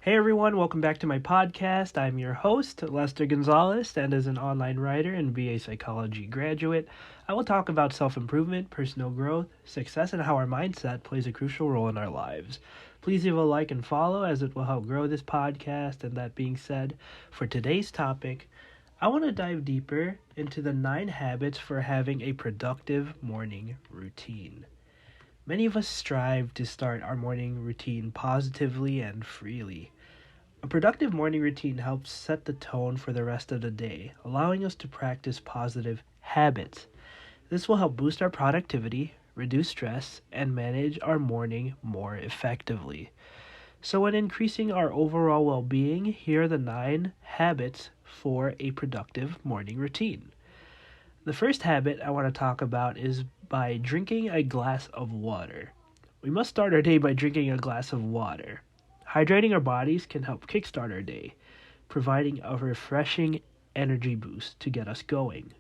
Hey everyone, welcome back to my podcast. I'm your host, Lester Gonzalez, and as an online writer and BA psychology graduate, I will talk about self improvement, personal growth, success, and how our mindset plays a crucial role in our lives. Please leave a like and follow as it will help grow this podcast. And that being said, for today's topic, I want to dive deeper into the 9 habits for having a productive morning routine. Many of us strive to start our morning routine positively and freely. A productive morning routine helps set the tone for the rest of the day, allowing us to practice positive habits. This will help boost our productivity, reduce stress, and manage our morning more effectively. So, when increasing our overall well being, here are the 9 habits for a productive morning routine. The first habit I want to talk about is by drinking a glass of water. We must start our day by drinking a glass of water. Hydrating our bodies can help kickstart our day, providing a refreshing energy boost to get us going.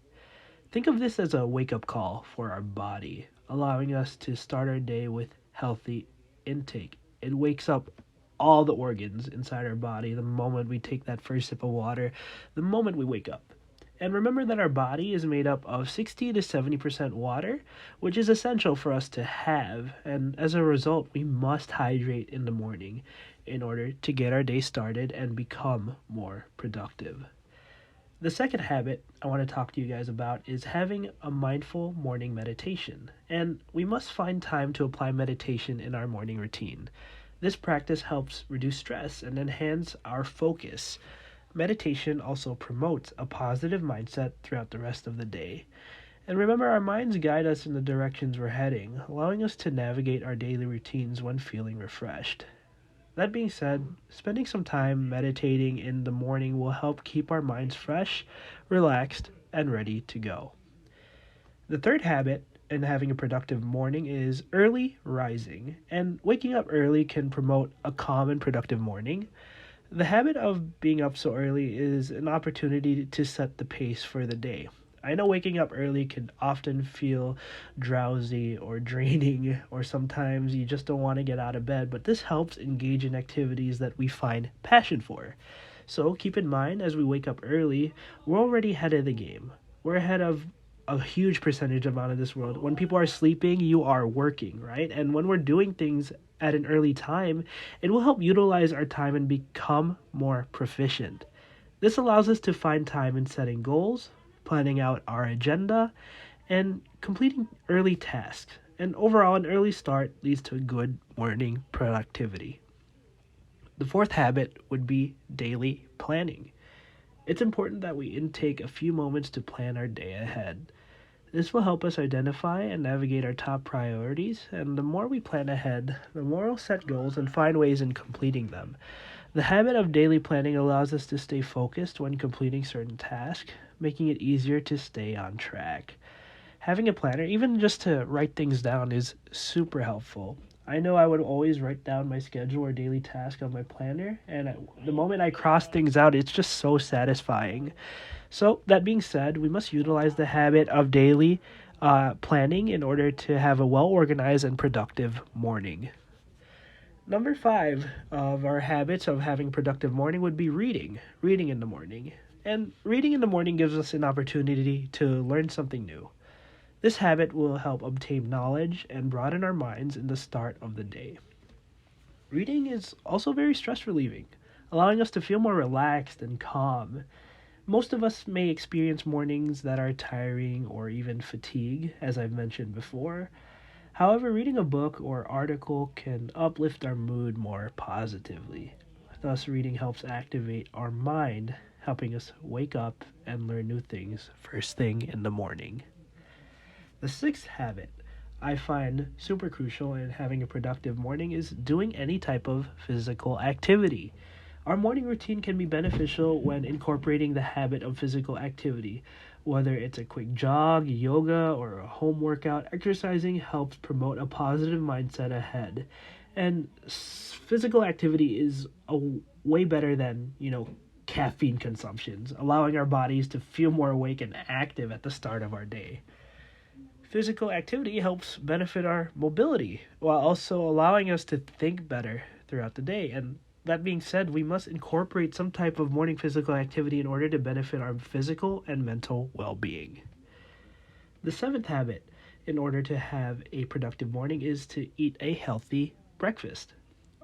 Think of this as a wake up call for our body, allowing us to start our day with healthy intake. It wakes up all the organs inside our body the moment we take that first sip of water, the moment we wake up. And remember that our body is made up of 60 to 70% water, which is essential for us to have. And as a result, we must hydrate in the morning in order to get our day started and become more productive. The second habit I want to talk to you guys about is having a mindful morning meditation. And we must find time to apply meditation in our morning routine. This practice helps reduce stress and enhance our focus. Meditation also promotes a positive mindset throughout the rest of the day. And remember, our minds guide us in the directions we're heading, allowing us to navigate our daily routines when feeling refreshed. That being said, spending some time meditating in the morning will help keep our minds fresh, relaxed, and ready to go. The third habit in having a productive morning is early rising. And waking up early can promote a calm and productive morning. The habit of being up so early is an opportunity to set the pace for the day. I know waking up early can often feel drowsy or draining, or sometimes you just don't want to get out of bed, but this helps engage in activities that we find passion for. So keep in mind, as we wake up early, we're already ahead of the game. We're ahead of a huge percentage amount of this world. When people are sleeping, you are working, right? And when we're doing things at an early time, it will help utilize our time and become more proficient. This allows us to find time in setting goals, planning out our agenda, and completing early tasks. And overall, an early start leads to a good morning productivity. The fourth habit would be daily planning. It's important that we intake a few moments to plan our day ahead. This will help us identify and navigate our top priorities, and the more we plan ahead, the more we'll set goals and find ways in completing them. The habit of daily planning allows us to stay focused when completing certain tasks, making it easier to stay on track. Having a planner, even just to write things down, is super helpful. I know I would always write down my schedule or daily task on my planner, and the moment I cross things out, it's just so satisfying. So, that being said, we must utilize the habit of daily planning in order to have a well organized and productive morning. Number 5 of our habits of having a productive morning would be reading in the morning. And reading in the morning gives us an opportunity to learn something new. This habit will help obtain knowledge and broaden our minds in the start of the day. Reading is also very stress relieving, allowing us to feel more relaxed and calm. Most of us may experience mornings that are tiring or even fatigue, as I've mentioned before. However, reading a book or article can uplift our mood more positively. Thus, reading helps activate our mind, helping us wake up and learn new things first thing in the morning. The sixth habit I find super crucial in having a productive morning is doing any type of physical activity. Our morning routine can be beneficial when incorporating the habit of physical activity. Whether it's a quick jog, yoga, or a home workout, exercising helps promote a positive mindset ahead. And physical activity is way better than, caffeine consumptions, allowing our bodies to feel more awake and active at the start of our day. Physical activity helps benefit our mobility while also allowing us to think better throughout the day. And that being said, we must incorporate some type of morning physical activity in order to benefit our physical and mental well-being. The seventh habit in order to have a productive morning is to eat a healthy breakfast.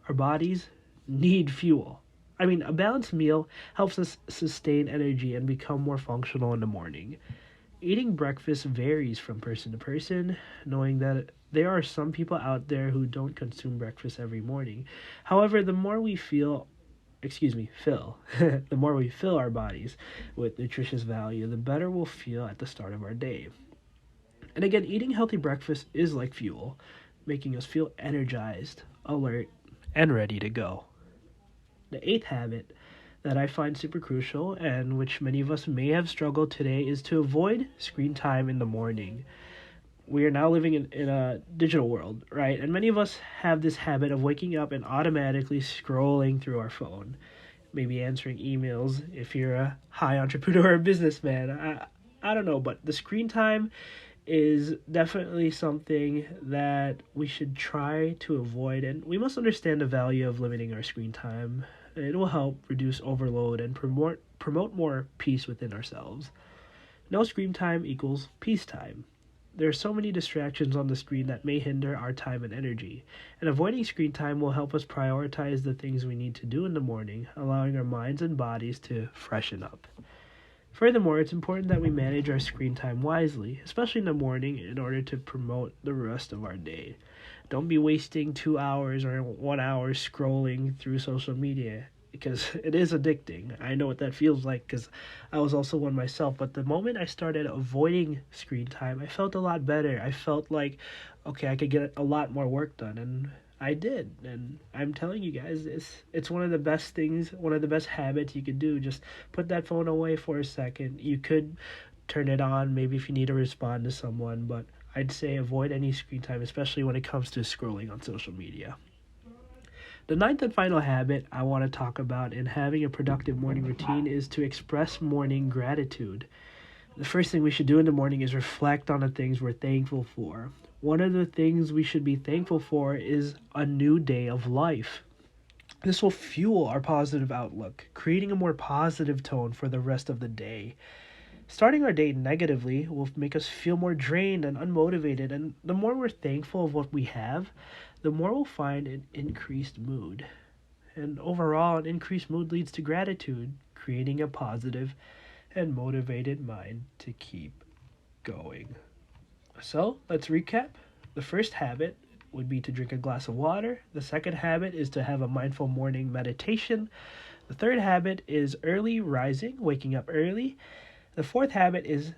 Our bodies need fuel. A balanced meal helps us sustain energy and become more functional in the morning. Eating breakfast varies from person to person, knowing that there are some people out there who don't consume breakfast every morning. However, the more we fill, the more we fill our bodies with nutritious value, the better we'll feel at the start of our day. And again, eating healthy breakfast is like fuel, making us feel energized, alert, and ready to go. The eighth habit that I find super crucial and which many of us may have struggled today is to avoid screen time in the morning. We are now living in a digital world, right? And many of us have this habit of waking up and automatically scrolling through our phone, maybe answering emails if you're a high entrepreneur or businessman. I don't know, but the screen time is definitely something that we should try to avoid, and we must understand the value of limiting our screen time. It will help reduce overload and promote more peace within ourselves. No screen time equals peace time. There are so many distractions on the screen that may hinder our time and energy, and avoiding screen time will help us prioritize the things we need to do in the morning, allowing our minds and bodies to freshen up. Furthermore, it's important that we manage our screen time wisely, especially in the morning, in order to promote the rest of our day. Don't be wasting 2 hours or 1 hour scrolling through social media, because it is addicting. I know what that feels like because I was also one myself. But the moment I started avoiding screen time, I felt a lot better. I felt like, okay, I could get a lot more work done, and I did. And I'm telling you guys, it's one of the best things, one of the best habits you could do. Just put that phone away for a second. You could turn it on maybe if you need to respond to someone, but I'd say avoid any screen time, especially when it comes to scrolling on social media. The ninth and final habit I want to talk about in having a productive morning routine is to express morning gratitude. The first thing we should do in the morning is reflect on the things we're thankful for. One of the things we should be thankful for is a new day of life. This will fuel our positive outlook, creating a more positive tone for the rest of the day. Starting our day negatively will make us feel more drained and unmotivated, and the more we're thankful of what we have, the more we'll find an increased mood. And overall, an increased mood leads to gratitude, creating a positive and motivated mind to keep going. So, let's recap. The first habit would be to drink a glass of water. The second habit is to have a mindful morning meditation. The third habit is early rising, waking up early. The fourth habit is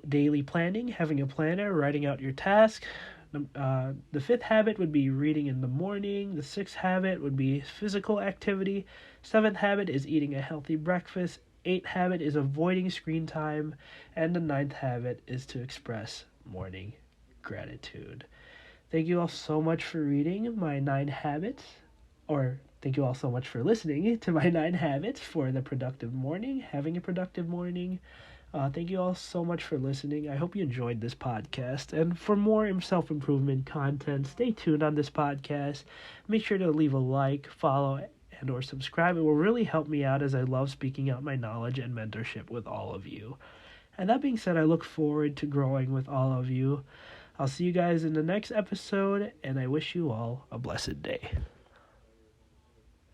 daily planning, having a planner, writing out your task. The fifth habit would be reading in the morning. The sixth habit would be physical activity. Seventh habit is eating a healthy breakfast. Eighth habit is avoiding screen time. And the ninth habit is to express morning gratitude. Thank you all so much for reading my 9 habits, or thank you all so much for listening to my 9 habits for the productive morning, having a productive morning. Thank you all so much for listening. I hope you enjoyed this podcast. And for more self-improvement content, stay tuned on this podcast. Make sure to leave a like, follow, and or subscribe. It will really help me out as I love speaking out my knowledge and mentorship with all of you. And that being said, I look forward to growing with all of you. I'll see you guys in the next episode, and I wish you all a blessed day.